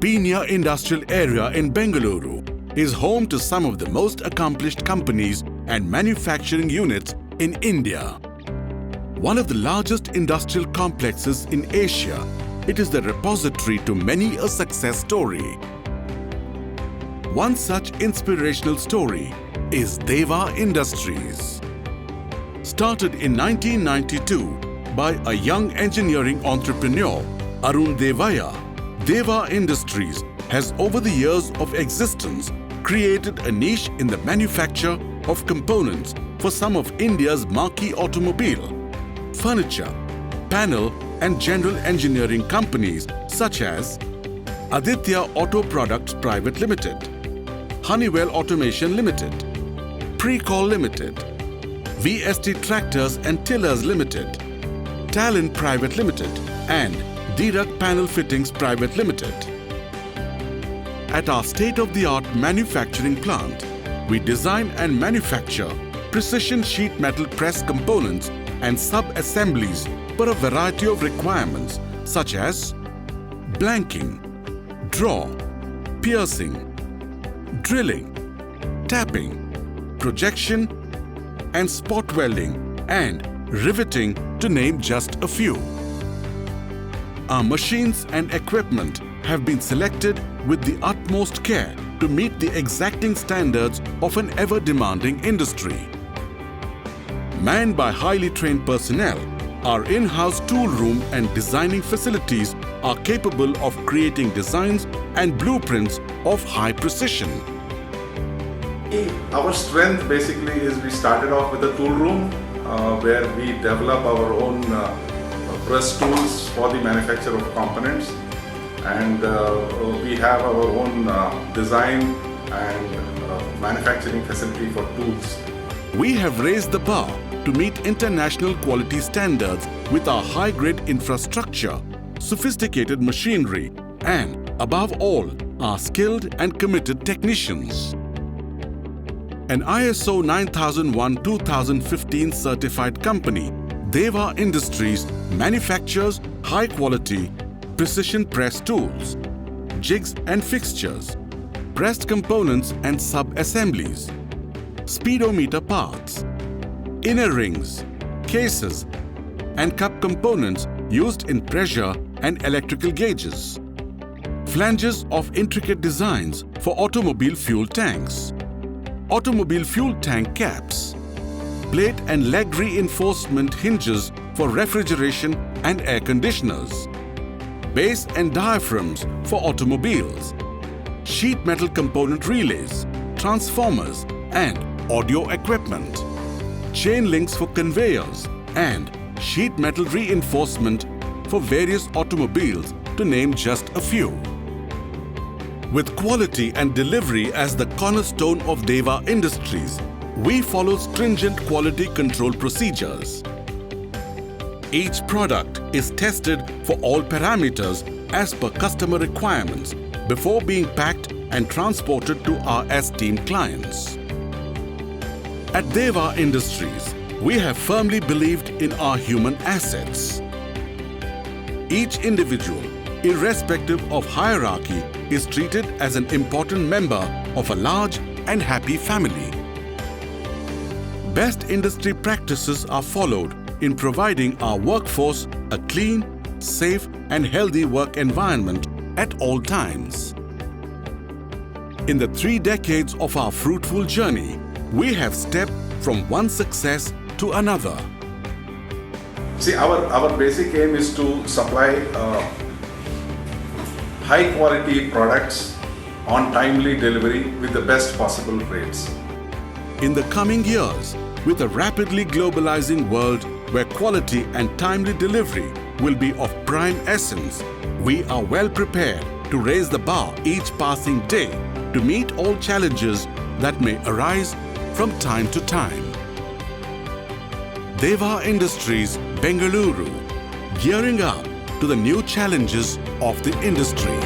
Peenya Industrial Area in Bengaluru is home to some of the most accomplished companies and manufacturing units in India. One of the largest industrial complexes in Asia, it is the repository to many a success story. One such inspirational story is Deva Industries. Started in 1992 by a young engineering entrepreneur, Arun Devaya, Deva Industries has over the years of existence created a niche in the manufacture of components for some of India's marquee automobile, furniture, panel and general engineering companies such as Aditya Auto Products Private Limited, Honeywell Automation Limited, Precall Limited, VST Tractors and Tillers Limited, Talent Private Limited and Dirac Panel Fittings Private Limited. At our state-of-the-art manufacturing plant, we design and manufacture precision sheet metal press components and sub-assemblies for a variety of requirements such as blanking, draw, piercing, drilling, tapping, projection and spot welding and riveting, to name just a few. Our machines and equipment have been selected with the utmost care to meet the exacting standards of an ever-demanding industry. Manned by highly trained personnel, our in-house tool room and designing facilities are capable of creating designs and blueprints of high precision. Our strength basically is we started off with a tool room where we develop our own press tools for the manufacture of components, and we have our own design and manufacturing facility for tools. We have raised the bar to meet international quality standards with our high-grade infrastructure, sophisticated machinery, and above all, our skilled and committed technicians. An ISO 9001-2015 certified company, Deva Industries manufactures high-quality precision press tools, jigs and fixtures, pressed components and sub-assemblies, speedometer parts, inner rings, cases, and cup components used in pressure and electrical gauges, flanges of intricate designs for automobile fuel tanks, automobile fuel tank caps, plate and leg reinforcement hinges for refrigeration and air conditioners, base and diaphragms for automobiles, sheet metal component relays, transformers and audio equipment, chain links for conveyors and sheet metal reinforcement for various automobiles, to name just a few. With quality and delivery as the cornerstone of Deva Industries, we follow stringent quality control procedures. Each product is tested for all parameters as per customer requirements before being packed and transported to our esteemed clients. At Deva Industries, we have firmly believed in our human assets. Each individual, irrespective of hierarchy, is treated as an important member of a large and happy family. Best industry practices are followed in providing our workforce a clean, safe and healthy work environment at all times. In the 3 decades of our fruitful journey, we have stepped from one success to another. See, our basic aim is to supply high quality products on timely delivery with the best possible rates. In the coming years, with a rapidly globalizing world where quality and timely delivery will be of prime essence, we are well prepared to raise the bar each passing day to meet all challenges that may arise from time to time. Deva Industries, Bengaluru, gearing up to the new challenges of the industry.